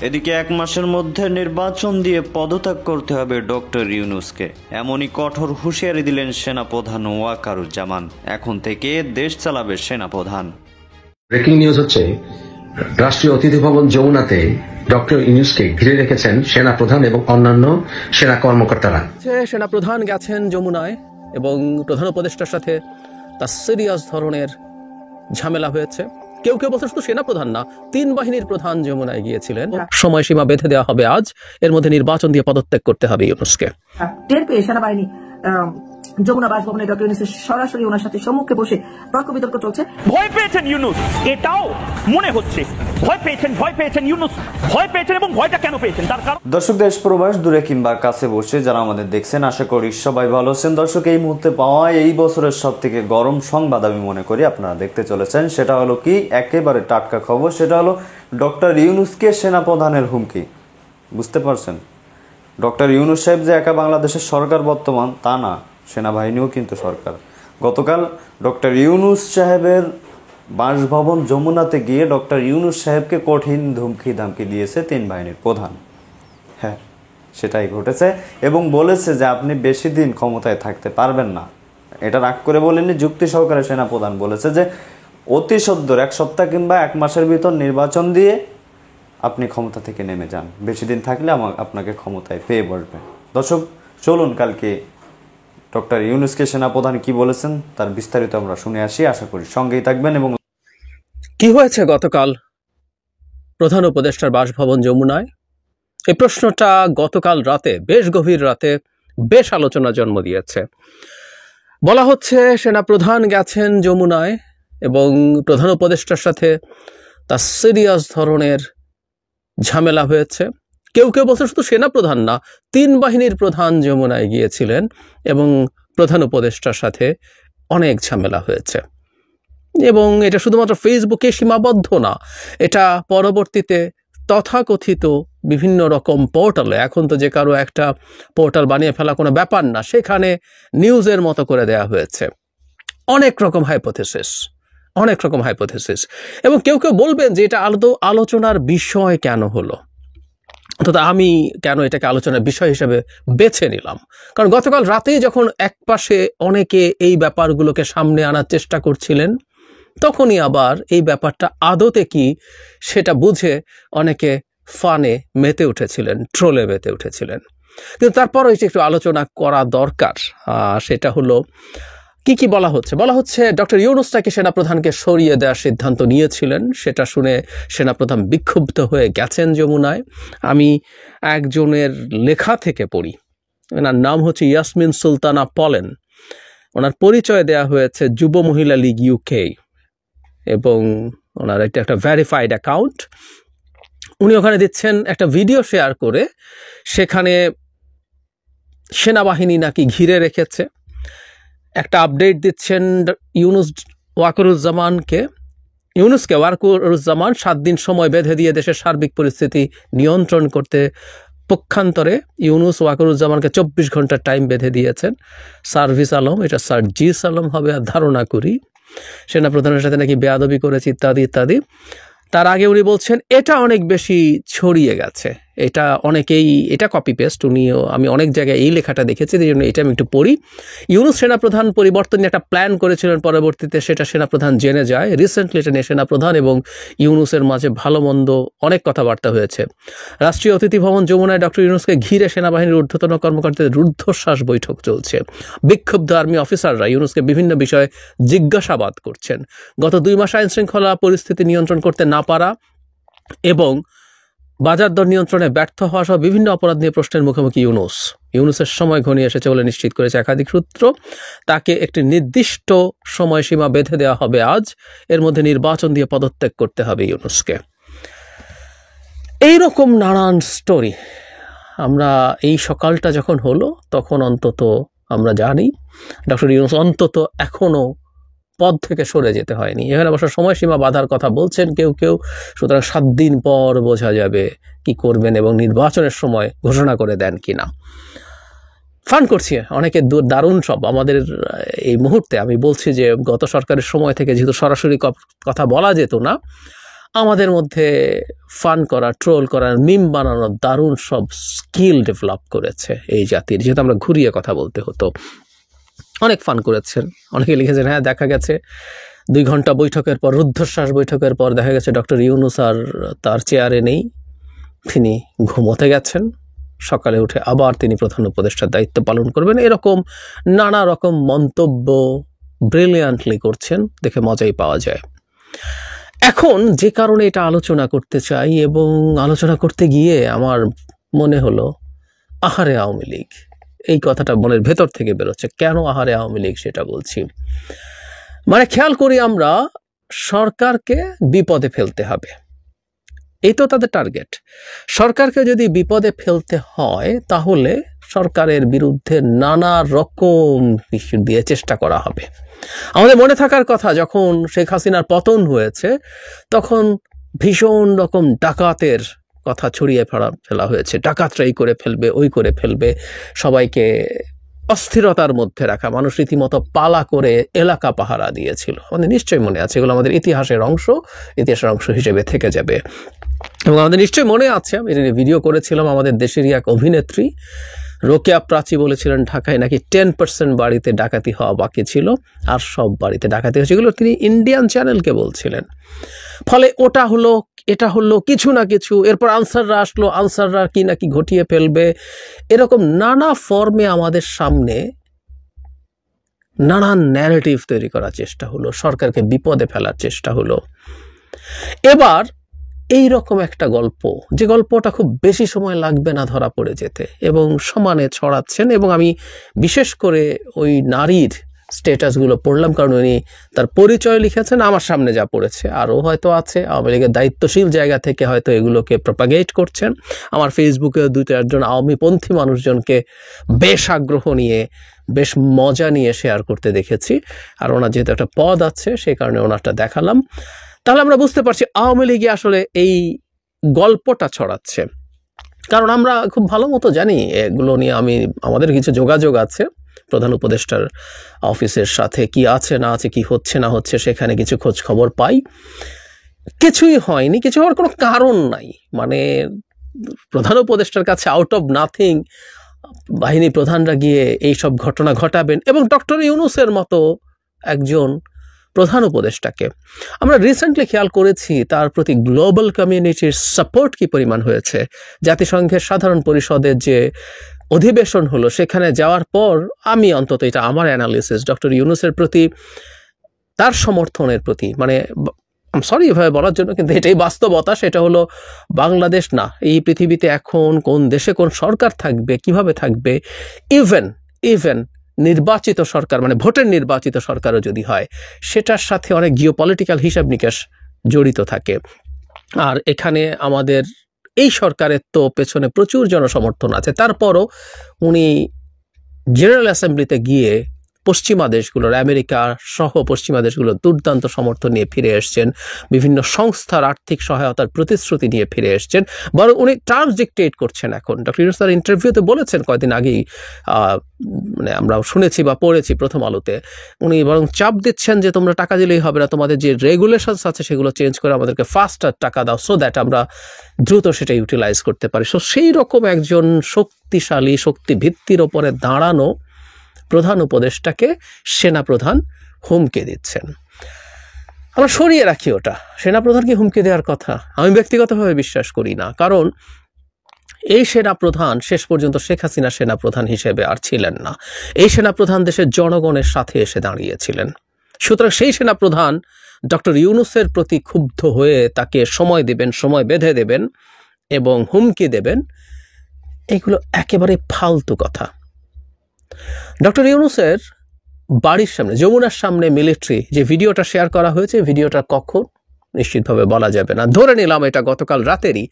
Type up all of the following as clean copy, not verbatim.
এদিকে 1 মাসের মধ্যে নির্বাচন দিয়ে পদত্যাগ করতে হবে ডক্টর ইউনূসকে, এমনই কঠোর হুঁশিয়ারি দিলেন সেনাপ্রধান ওয়াকারুজ্জামান। এখন থেকে দেশ চালাবে সেনাপ্রধান। ব্রেকিং নিউজ হচ্ছে, রাষ্ট্রীয় অতিথি ভবন যমুনাতে ডক্টর ইউনূসকে ঘিরে রেখেছেন সেনাপ্রধান এবং অন্যান্য সেনা কর্মকর্তারা। সেনাপ্রধান গেছেন যমুনায় এবং প্রধান উপদেষ্টার সাথে তার সিরিয়াস ধরনের ঝামেলা হয়েছে। কেউ কেউ বলছে শুধু সেনাপ্রধান না, 3 বাহিনীর প্রধান যমুনায় গিয়েছিলেন। সময়সীমা বেঁধে দেওয়া হবে আজ, এর মধ্যে নির্বাচন দিয়ে পদত্যাগ করতে হবে ইউনূসকে। টের পেয়ে সেনাবাহিনী যমুনা বাসভবনে ডক্টর ইউনূসের সরাসরি ওনার সাথে সম্মুখে বসে তর্ক বিতর্ক চলছে। ভয় পেয়েছেন ইউনূস, এটাও মনে হচ্ছে ভয় পেয়েছেন ইউনূস, ভয় পেয়েছেন। এবং ভয়টা কেন পেয়েছেন তার কারণ। দর্শক, দেশ প্রবাস দূরে কিংবা কাছে বসে যারা আমাদের দেখছেন, আশা করি সবাই ভালো আছেন। দর্শক, এই মুহূর্তে পাওয়া এই বছরের সব থেকে গরম সংবাদ আমি মনে করি আপনারা দেখতে চলেছেন। সেটা হলো কি, একেবারে টাটকা খবর, সেটা হলো ডক্টর ইউনূসকে সেনাপ্রধানের হুমকি। বুঝতে পারছেন, ডক্টর ইউনূস সাহেব যে একা বাংলাদেশের সরকার বর্তমান তা না, সেনাবাহিনীও কিন্তু সরকার। গতকাল ডক্টর ইউনূস সাহেবের বাসভবন যমুনাতে গিয়ে ডক্টর ইউনূস সাহেবকে কঠিন ধমকি দিয়েছে 3 বাহিনীর প্রধান। হ্যাঁ, সেটাই ঘটেছে এবং বলেছে যে আপনি বেশি দিন ক্ষমতায় থাকতে পারবেন না। এটা রাগ করে বলেননি, যুক্তি সহকারে সেনাপ্রধান বলেছে যে অতি সত্বর 1 সপ্তাহ কিংবা 1 মাসের ভিতর নির্বাচন দিয়ে আপনি ক্ষমতা থেকে নেমে যান, বেশি দিন থাকলে আপনাকে ক্ষমতায় পেয়ে বসবে। দর্শক, চলুন কালকে ডক্টর ইউনূসকে সেনাপ্রধান কি বলেছেন তার বিস্তারিত আমরা শুনে আসি। আশা করি সঙ্গেই থাকবেন। এবং কি হয়েছে গতকাল প্রধান উপদেষ্টার বাসভবন যমুনায়, এই প্রশ্নটা গতকাল রাতে, বেশ গভীর রাতে বেশ আলোচনা জন্ম দিয়েছে। বলা হচ্ছে সেনাপ্রধান গেছেন যমুনায় এবং প্রধান উপদেষ্টার সাথে তার সিরিয়াস ধরনের ঝামেলা হয়েছে। কেউ কেউ বলছে শুধু সেনাপ্রধান না, 3 বাহিনীর প্রধান যমুনায় গিয়েছিলেন এবং প্রধান উপদেষ্টার সাথে অনেক ঝামেলা হয়েছে। এবং এটা শুধুমাত্র ফেসবুকে সীমাবদ্ধ না, এটা পরবর্তীতে তথাকথিত বিভিন্ন রকম পোর্টালে, এখন তো যে কারো একটা পোর্টাল বানিয়ে ফেলা কোনো ব্যাপার না, সেখানে নিউজের মতো করে দেয়া হয়েছে। অনেক রকম হাইপোথেসিস। এবং কেউ কেউ বলবেন যে এটা আলোচনার বিষয় কেন হলো, অর্থাৎ আমি কেন এটাকে আলোচনার বিষয় হিসেবে বেছে নিলাম। কারণ গতকাল রাতেই যখন একপাশে অনেকে এই ব্যাপারগুলোকে সামনে আনার চেষ্টা করছিলেন, তখনই আবার এই ব্যাপারটা আদতে কি সেটা বুঝে অনেকে ফানে মেতে উঠেছিলেন, ট্রোলে মেতে উঠেছিলেন। কিন্তু তারপরও একটু আলোচনা করা দরকার। সেটা হলো কি বলা হচ্ছে ডক্টর ইউনূসটাকে সেনাপ্রধানকে সরিয়ে দেওয়ার সিদ্ধান্ত নিয়েছিলেন। সেটা শুনে সেনাপ্রধান বিক্ষুব্ধ হয়ে গেছেন যমুনায়। আমি একজনের লেখা থেকে পড়ি, ওনার নাম হচ্ছে ইয়াসমিন সুলতানা পলেন। ওনার পরিচয় দেয়া হয়েছে যুব মহিলা লীগ ইউকে এবং ওনার একটা ভেরিফাইড অ্যাকাউন্ট। উনি ওখানে দিচ্ছেন একটা ভিডিও শেয়ার করে, সেখানে সেনাবাহিনী নাকি ঘিরে রেখেছে। একটা আপডেট দিচ্ছেন ওয়াকারুজ্জামানকে 7 দিন সময় বেঁধে দিয়ে দেশের সার্বিক পরিস্থিতি নিয়ন্ত্রণ করতে পক্ষান্তরে ইউনূস ওয়াকারুজ্জামানকে 24 ঘন্টার টাইম বেঁধে দিয়েছেন। সার্ভিস আলম, এটা সার্জিস আলম হবে আর ধারণা করি। সেনাপ্রধানের সাথে নাকি বেয়াদবি করেছে ইত্যাদি। তার আগে উনি বলছেন এটা অনেক বেশি ছড়িয়ে গেছে, এটা অনেকেই এটা কপি পেস্ট। আমি অনেক জায়গায় এই লেখাটা দেখেছি, এই জন্য এটা আমি একটু পড়ি। ইউনূস সেনাপ্রধান পরিবর্তন নিয়ে একটা প্ল্যান করেছিলেন, পরবর্তীতে সেটা সেনাপ্রধান জেনে যায়। রিসেন্টলি এটা নিয়ে সেনাপ্রধান এবং ইউনূসের মাঝে ভালো মন্দ অনেক কথাবার্তা হয়েছে। রাষ্ট্রীয় অতিথি ভবন যমুনায় ডক্টর ইউনূসকে ঘিরে সেনাবাহিনীর ঊর্ধ্বতন কর্মকর্তাদের রুদ্ধশ্বাস বৈঠক চলছে। বিক্ষুব্ধ আর্মি অফিসাররা ইউনূসকে বিভিন্ন বিষয়ে জিজ্ঞাসাবাদ করছেন। গত 2 মাস আইন শৃঙ্খলা পরিস্থিতি নিয়ন্ত্রণ করতে না পারা এবং বাজার দর নিয়ন্ত্রণে ব্যর্থ হওয়া সহ বিভিন্ন অপরাধ নিয়ে প্রশ্নের মুখোমুখি ইউনূসের সময় ঘনিয়ে এসেছে বলে নিশ্চিত করেছে একাধিক সূত্র। তাকে একটি নির্দিষ্ট সময়সীমা বেঁধে দেওয়া হবে আজ, এর মধ্যে নির্বাচন দিয়ে পদত্যাগ করতে হবে ইউনূসকে। এইরকম নানান স্টোরি আমরা এই সকালটা যখন হলো তখন অন্তত আমরা জানি ডক্টর ইউনূস অন্তত এখনো পদ থেকে সরে যেতে হয়নি। এখানে অবশ্য সময়সীমা বাধার কথা বলছেন কেউ, সুতরাং 7 দিন পর বোঝা যাবে কি করবেন এবং নির্বাচনের সময় ঘোষণা করে দেন কিনা। ফান করছি অনেকে, দারুণ সব আমাদের এই মুহূর্তে। আমি বলছি যে গত সরকারের সময় থেকে যেহেতু সরাসরি কথা বলা যেত না, আমাদের মধ্যে ফান করা, ট্রোল করা, মিম বানানোর দারুণ সব স্কিল ডেভেলপ করেছে এই জাতির। যেহেতু আমরা ঘুরিয়ে কথা বলতে হতো, অনেক ফান করেছেন। অনেকে লিখেছেন হ্যাঁ দেখা গেছে 2 ঘন্টা বৈঠকের পর, রুদ্ধশ্বাস বৈঠকের পর দেখা গেছে ডক্টর ইউনূস আর তার চেয়ারে নেই, তিনি ঘুমোতে গেছেন, সকালে উঠে আবার তিনি প্রধান উপদেষ্টার দায়িত্ব পালন করবেন। এরকম নানা রকম মন্তব্য ব্রিলিয়ান্টলি করছেন, দেখে মজাই পাওয়া যায়। এখন যে কারণে এটা আলোচনা করতে চাই এবং আলোচনা করতে গিয়ে আমার মনে হলো আহারে আওয়ামী লীগ, এই কথাটা মনের ভেতর থেকে বেরোচ্ছে। কেন আহারে আওয়ামী লীগ সেটা বলছি। মানে খেয়াল করি আমরা, সরকারকে বিপদে ফেলতে হবে, এই তো তাদের টার্গেট। সরকারকে যদি বিপদে ফেলতে হয় তাহলে সরকারের বিরুদ্ধে নানা রকম ইস্যু দিয়ে চেষ্টা করা হবে। আমাদের মনে থাকার কথা, যখন শেখ হাসিনার পতন হয়েছে তখন ভীষণ রকম ডাকাতের কথা ছড়িয়ে ফেলা হয়েছে, ডাকাতরা এই করে ফেলবে, ওই করে ফেলবে, সবাইকে অস্থিরতার মধ্যে রাখা, মানুষ রীতিমতো পালা করে এলাকা পাহারা দিয়েছিল। আমাদের নিশ্চয়ই মনে আছে, এগুলো আমাদের ইতিহাসের অংশ হিসেবে থেকে যাবে। এবং আমাদের নিশ্চয়ই মনে আছে, আমি ভিডিও করেছিলাম, আমাদের দেশেরই এক অভিনেত্রী রোকেয়া প্রাচী বলেছিলেন ঢাকায় নাকি 10% বাড়িতে ডাকাতি হওয়া বাকি ছিল, আর সব বাড়িতে ডাকাতি হয়েছে। এগুলো তিনি ইন্ডিয়ান চ্যানেলকে বলছিলেন। ফলে ওটা হলো, এটা হলো, কিছু না কিছু, এরপর আনসাররা আসলো, আনসাররা কি না কি ঘটিয়ে ফেলবে, এরকম নানা ফর্মে আমাদের সামনে নানান ন্যারেটিভ তৈরি করার চেষ্টা হলো, সরকারকে বিপদে ফেলার চেষ্টা হলো। এবার এই রকম একটা গল্প, যে গল্পটা খুব বেশি সময় লাগবে না ধরা পড়ে যেতে, এবং সমানে ছড়াচ্ছেন। এবং আমি বিশেষ করে ওই নারীর স্ট্যাটাসগুলো পড়লাম, কারণ উনি তার পরিচয় লিখেছেন, আমার সামনে যা পড়েছে আরও হয়তো আছে, আওয়ামী লীগের দায়িত্বশীল জায়গা থেকে হয়তো এগুলোকে প্রপাগেট করছেন। আমার ফেসবুকে 2-4 আওয়ামীপন্থী মানুষজনকে বেশ আগ্রহ নিয়ে, বেশ মজা নিয়ে শেয়ার করতে দেখেছি। আর ওনার যেহেতু একটা পদ আছে, সেই কারণে ওনারটা দেখালাম। তাহলে আমরা বুঝতে পারছি আওয়ামী লীগে আসলে এই গল্পটা ছড়াচ্ছে। কারণ আমরা খুব ভালো মতো জানি এগুলো নিয়ে, আমাদের কিছু যোগাযোগ আছে প্রধান উপদেষ্টার অফিসের সাথে, কি আছে না আছে, কি হচ্ছে না হচ্ছে, সেখানে কিছু খোঁজ খবর পাই। কিছুই হয়নি, কিছু হওয়ার কোনো কারণ নাই। মানে প্রধান উপদেষ্টার কাছে আউট অফ নাথিং বাহিনী প্রধানরা গিয়ে এইসব ঘটনা ঘটাবেন, এবং ডক্টর ইউনূসের মতো একজন প্রধান উপদেষ্টাকে আমরা রিসেন্টলি খেয়াল করেছি তার প্রতি গ্লোবাল কমিউনিটির সাপোর্ট কি পরিমাণ হয়েছে। জাতিসংঘের সাধারণ পরিষদের যে অধিবেশন হলো, সেখানে যাওয়ার পর আমি অন্তত, এটা আমার অ্যানালিসিস, ডক্টর ইউনূসের প্রতি তার সমর্থনের প্রতি, মানে সরি এভাবে বলার জন্য, কিন্তু এটাই বাস্তবতা, সেটা হলো বাংলাদেশ না, এই পৃথিবীতে এখন কোন দেশে কোন সরকার থাকবে, কিভাবে থাকবে, ইভেন নির্বাচিত সরকার, মানে ভোটের নির্বাচিত সরকারও যদি হয়, সেটার সাথে অনেক জিওপলিটিক্যাল হিসাব নিকাশ জড়িত থাকে। আর এখানে আমাদের এই সরকারের তো পেছনে প্রচুর জনসমর্থন আছে। তারপরও উনি জেনারেল অ্যাসেম্বলিতে গিয়ে পশ্চিমা দেশগুলোর, আমেরিকা সহ পশ্চিমা দেশগুলোর দুর্দান্ত সমর্থন নিয়ে ফিরে এসছেন, বিভিন্ন সংস্থার আর্থিক সহায়তার প্রতিশ্রুতি নিয়ে ফিরে এসছেন। বরং উনি টার্মস ডিকটেট করছেন এখন। ডক্টর ইউনূস স্যার ইন্টারভিউতে বলেছেন কয়েকদিন আগেই, মানে আমরা শুনেছি বা পড়েছি প্রথম আলোতে, উনি বরং চাপ দিচ্ছেন যে তোমরা টাকা দিলেই হবে না, তোমাদের যে রেগুলেশনস আছে সেগুলো চেঞ্জ করে আমাদেরকে ফাস্টার টাকা দাও, সো দ্যাট আমরা দ্রুত সেটা ইউটিলাইজ করতে পারি। সো সেই রকম একজন শক্তিশালী, শক্তি ভিত্তির ওপরে দাঁড়ানো প্রধান উপদেষ্টাকে সেনাপ্রধান হুমকি দিচ্ছেন। আমরা সরিয়ে রাখি ওটা, সেনাপ্রধানকে হুমকি দেওয়ার কথা আমি ব্যক্তিগতভাবে বিশ্বাস করি না। কারণ এই সেনাপ্রধান শেষ পর্যন্ত শেখ হাসিনা সেনাপ্রধান হিসেবে আর ছিলেন না। এই সেনাপ্রধান দেশের জনগণের সাথে এসে দাঁড়িয়েছিলেন। সুতরাং সেই সেনাপ্রধান ডক্টর ইউনূসের প্রতি ক্ষুব্ধ হয়ে তাকে সময় দেবেন, সময় বেঁধে দেবেন এবং হুমকি দেবেন, এগুলো একেবারে ফালতু কথা। ডক্টর ইউনূসের বাড়ির সামনে, যমুনার সামনে মিলিটারি যে ভিডিওটা শেয়ার করা হয়েছে, ভিডিওটা কখন নিশ্চিতভাবে বলা যাবে না, ধরে নিলাম এটা গতকাল রাতেরই।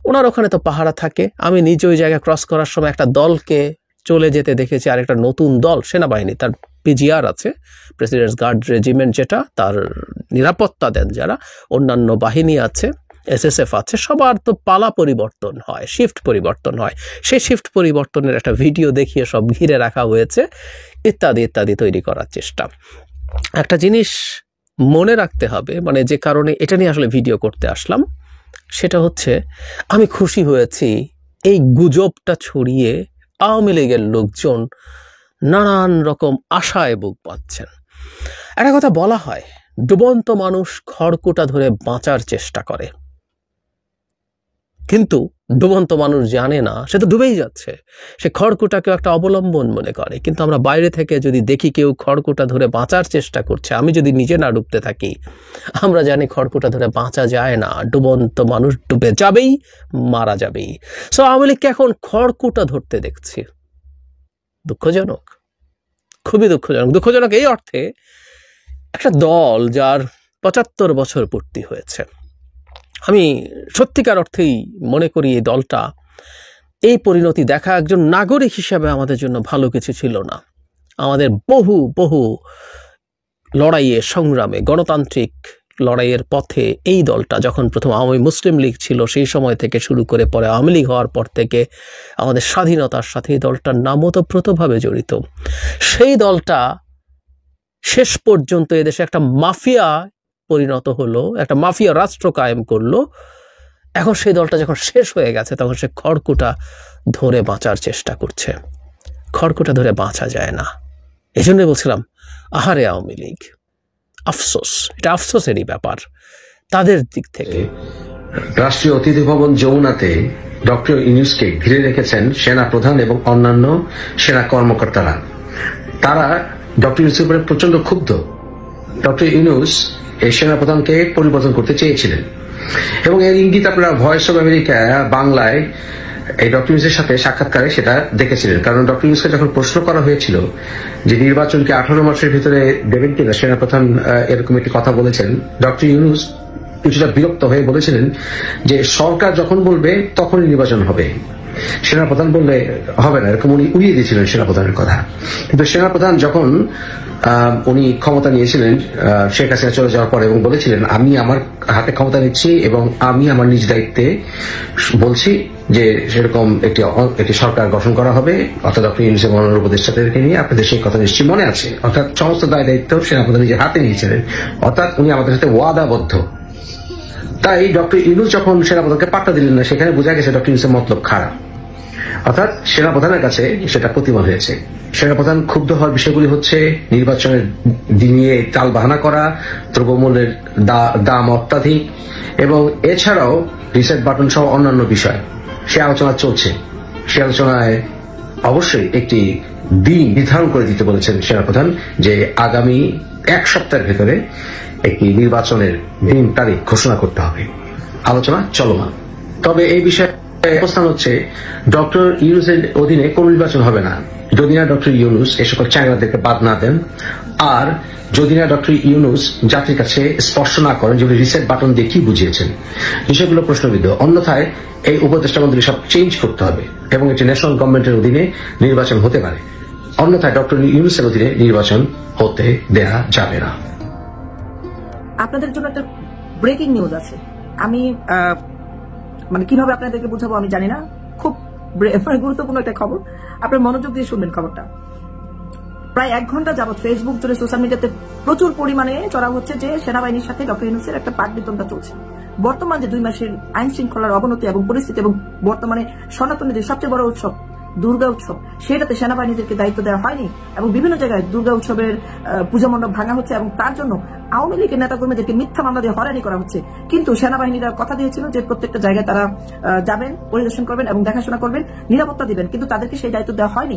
ওনার ওখানে তো পাহারা থাকে। আমি নিজে ওই জায়গায় ক্রস করার সময় একটা দলকে চলে যেতে দেখেছি, আর একটা নতুন দল সেনাবাহিনী, তার পিজিআর আছে, প্রেসিডেন্টস গার্ড রেজিমেন্ট, যেটা তার নিরাপত্তা দেন যারা, অন্যান্য বাহিনী আছে, এসএসএফ আছে, সবার তো পালা পরিবর্তন হয়, শিফট পরিবর্তন হয়। সেই শিফট পরিবর্তনের একটা ভিডিও দেখিয়ে সব ঘিরে রাখা হয়েছে, ইত্যাদি ইত্যাদি তৈরি করার চেষ্টা। একটা জিনিস মনে রাখতে হবে, মানে যে কারণে এটা নিয়ে আসলে ভিডিও করতে আসলাম, সেটা হচ্ছে আমি খুশি হয়েছি এই গুজবটা ছড়িয়ে আওয়ামী লীগের লোকজন নানান রকম আশায় বুক পাচ্ছেন। একটা কথা বলা হয়, ডুবন্ত মানুষ খড়কুটা ধরে বাঁচার চেষ্টা করে, কিন্তু ডুবন্ত মানুষ জানে না সে তো ডুবেই যাচ্ছে, সে খড়কুটাকেও একটা অবলম্বন মনে করে। কিন্তু আমরা বাইরে থেকে যদি দেখি কেউ খড়কুটা ধরে বাঁচার চেষ্টা করছে, আমি যদি নিজে না ডুবতে থাকি, আমরা জানি খড়কুটা ধরে বাঁচা যায় না, ডুবন্ত মানুষ ডুবে যাবেই, মারা যাবেই। সো আওয়ামী লীগকে এখন খড়কুটা ধরতে দেখছি। দুঃখজনক, খুবই দুঃখজনক। দুঃখজনক এই অর্থে, একটা দল যার ৭৫ বছর পূর্তি হয়েছে, আমি সত্যিকার অর্থেই মনে করি এই দলটা এই পরিণতি দেখা একজন নাগরিক হিসাবে আমাদের জন্য ভালো কিছু ছিল না। আমাদের বহু বহু লড়াইয়ে, সংগ্রামে, গণতান্ত্রিক লড়াইয়ের পথে এই দলটা যখন প্রথম আওয়ামী মুসলিম লীগ ছিল সেই সময় থেকে শুরু করে পরে আওয়ামী লীগ হওয়ার পর থেকে আমাদের স্বাধীনতার সাথে এই দলটার নাম ওতপ্রোতভাবে জড়িত। সেই দলটা শেষ পর্যন্ত এদেশে একটা মাফিয়া পরিণত হলো, একটা মাফিয়া রাষ্ট্র কায়েম করলো। এখন সেই দলটা যখন শেষ হয়ে গেছে তখন সে খড়কুটা ধরে বাঁচার চেষ্টা করছে। খড়কুটা ধরে বাঁচা যায় না। এই জন্যই বলছিলাম, আহারে আওয়ামী লীগ, আফসোস, এটা আফসোসেরই ব্যাপার তাদের দিক থেকে। রাষ্ট্রীয় অতিথি ভবন যমুনাতে ডক্টর ইউনূসকে ঘিরে রেখেছেন সেনা প্রধান এবং অন্যান্য সেনা কর্মকর্তারা। তারা ডক্টর ইউনূসের উপরে প্রচন্ড ক্ষুব্ধ। ডক্টর ইউনূস এই সেনা প্রধানকে পরিবর্তন করতে চেয়েছিলেন এবং এর ইঙ্গিত আপনারা ভয়েস অব আমেরিকা বাংলায় এই ডক্টর ইউনূসের সাথে সাক্ষাৎকারে সেটা দেখেছিলেন। কারণ ডক্টর ইউনূসকে যখন প্রশ্ন করা হয়েছিল যে নির্বাচনকে 18 মাসের ভিতরে দেবেন কিনা, সেনাপ্রধান এরকম একটি কথা বলেছেন, ডক্টর ইউনূস কিছুটা বিরক্ত হয়ে বলেছিলেন যে সরকার যখন বলবে তখনই নির্বাচন হবে, সেনাপ্রধান বললে হবে না, এরকম উনি উড়িয়ে দিয়েছিলেন সেনাপ্রধানের কথা। কিন্তু সেনাপ্রধান যখন উনি ক্ষমতা নিয়েছিলেন শেখ হাসিনা চলে যাওয়ার পরে এবং বলেছিলেন আমি আমার হাতে ক্ষমতা নিচ্ছি এবং আমি আমার নিজ দায়িত্বে বলছি যে সেরকম একটি সরকার গঠন করা হবে, অর্থাৎ ডক্টর ইউনূস এবং অন্যান্য উপদেষ্টাদেরকে নিয়ে, আপনাদের সেই কথা নিশ্চয়ই মনে আছে। অর্থাৎ সমস্ত দায় দায়িত্ব সেনাপ্রধান নিজের হাতে নিয়েছিলেন, অর্থাৎ উনি আমাদের সাথে ওয়াদাবদ্ধ। তাই ডক্টর ইউনূস যখন সেনাপ্রধানকে পাত্তা দিলেন না, সেখানে বোঝা গেছে ডক্টর ইউনূসের মতলব খারাপ, অর্থাৎ সেনাপ্রধানের কাছে সেটা প্রতিমা হয়েছে। সেনাপ্রধান ক্ষুব্ধ হওয়ার বিষয়গুলি হচ্ছে নির্বাচনের নিয়ে তাল বাহানা করা, দ্রব্যমূল্যের দাম অত্যাধিক এবং এছাড়াও রিসেট বাটন সহ অন্যান্য বিষয়। সে আলোচনা চলছে, সে আলোচনায় অবশ্যই একটি দিন নির্ধারণ করে দিতে বলেছেন সেনাপ্রধান যে আগামী 1 সপ্তাহের ভেতরে একটি নির্বাচনের দিন তারিখ ঘোষণা করতে হবে। আলোচনা চলমান। তবে এই বিষয়ে অবস্থান হচ্ছে ডক্টর ইউনূসের অধীনে কোন নির্বাচন হবে না যদি না ডক্টর ইউনূস এ সকল চ্যাংড়াদেরকে বাদ না দেন, আর যদি না ডক্টর ইউনূস জাতির কাছে স্পষ্ট না করেন যে রিসেট বাটন দিয়ে কি বুঝিয়েছেন, বিষয়গুলো প্রশ্নবিদ্ধ। অন্যথায় এই উপদেষ্টা মন্ডলী সব চেঞ্জ করতে হবে এবং এটি ন্যাশনাল গভর্নমেন্টের অধীনে নির্বাচন হতে পারে, অন্যথায় ডক্টর ইউনূসের অধীনে নির্বাচন হতে দেয়া যাবে না। আপনাদের জন্য একটা ব্রেকিং নিউজ আছে। আমি মানে কিভাবে আপনাদেরকে বুঝাবো আমি জানি না, খুব গুরুত্বপূর্ণ একটা খবর, আপনার মনোযোগ দিয়ে শুনবেন খবরটা। প্রায় 1 ঘন্টা যাবৎ ফেসবুক জুড়ে সোশ্যাল মিডিয়াতে প্রচুর পরিমাণে চড়া হচ্ছে যে সেনাবাহিনীর সাথে ডক্টর ইউনূসের একটা পাটবিতণ্ডা চলছে। বর্তমান যে 2 মাসের আইন শৃঙ্খলার অবনতি এবং পরিস্থিতি এবং বর্তমানে সনাতনীদের সবচেয়ে বড় উৎসব দুর্গা উৎসব, সেটাতে সেনাবাহিনীদেরকে দায়িত্ব দেওয়া হয়নি এবং বিভিন্ন জায়গায় দুর্গা উৎসবের পূজা মণ্ডপ ভাঙা হচ্ছে এবং তার জন্য আওয়ামী লীগের নেতাকর্মীদেরকে মিথ্যা মামলা দিয়ে হয়রানি করা হচ্ছে। কিন্তু সেনাবাহিনীরা কথা দিয়েছিল যে প্রত্যেকটা জায়গায় তারা যাবেন, পরিদর্শন করবেন এবং দেখাশোনা করবেন, নিরাপত্তা দিবেন, কিন্তু তাদেরকে সেই দায়িত্ব দেওয়া হয়নি।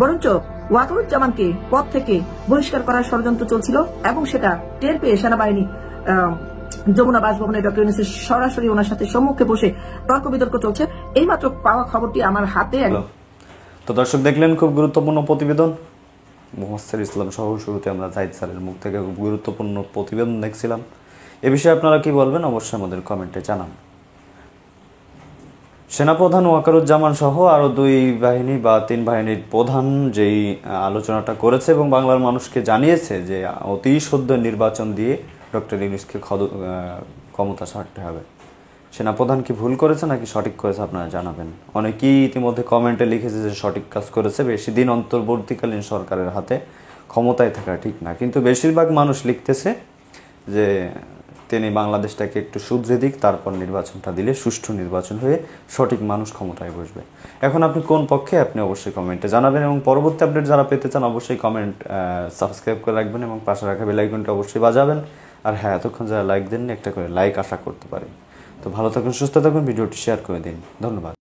বরঞ্চ ওয়াকারুজ্জামানকে পদ থেকে বহিষ্কার করার ষড়যন্ত্র চলছিল এবং সেটা টের পেয়ে সেনাবাহিনী যমুনা বাসভবনে ডক্টর ইউনূসের সরাসরি ওনার সাথে সম্মুখে বসে তর্ক বিতর্ক চলছে। এইমাত্র পাওয়া খবরটি আমার হাতে। তো দর্শক দেখলেন খুব গুরুত্বপূর্ণ প্রতিবেদন, মুহাসসির ইসলাম সহ শুরুতে আমরা জাহিদ স্যারের মুখ থেকে খুব গুরুত্বপূর্ণ প্রতিবেদন দেখছিলাম। এ বিষয়ে আপনারা কি বলবেন অবশ্যই আমাদের কমেন্টে জানান। সেনাপ্রধান ওয়াকারুজ্জামান সহ আরও 2 বাহিনী বা 3 বাহিনীর প্রধান যেই আলোচনাটা করেছে এবং বাংলার মানুষকে জানিয়েছে যে অতি সদ্য নির্বাচন দিয়ে ডক্টর ইউনূসকে ক্ষমতা ছাড়তে হবে, সেনাপ্রধান কি ভুল করেছে নাকি সঠিক করেছে আপনারা জানাবেন। অনেকেই ইতিমধ্যে কমেন্টে লিখেছে যে সঠিক কাজ করেছে, বেশি দিন অন্তর্বর্তীকালীন সরকারের হাতে ক্ষমতায় থাকা ঠিক না, কিন্তু বেশিরভাগ মানুষ লিখতেছে যে তিনি বাংলাদেশটাকে একটু শুধরে দিক, তারপর নির্বাচনটা দিলে সুষ্ঠু নির্বাচন হয়ে সঠিক মানুষ ক্ষমতায় বসবে। এখন আপনি কোন পক্ষে, আপনি অবশ্যই কমেন্টে জানাবেন, এবং পরবর্তী আপডেট যারা পেতে চান অবশ্যই কমেন্ট সাবস্ক্রাইব করে রাখবেন এবং পাশে রাখা বেল আইকনটা অবশ্যই বাজাবেন। আর হ্যাঁ, এতক্ষণ যারা লাইক দেননি একটা করে লাইক আশা করতে পারি। তো ভালো থাকুন, সুস্থ থাকুন, ভিডিওটি শেয়ার করে দিন। ধন্যবাদ।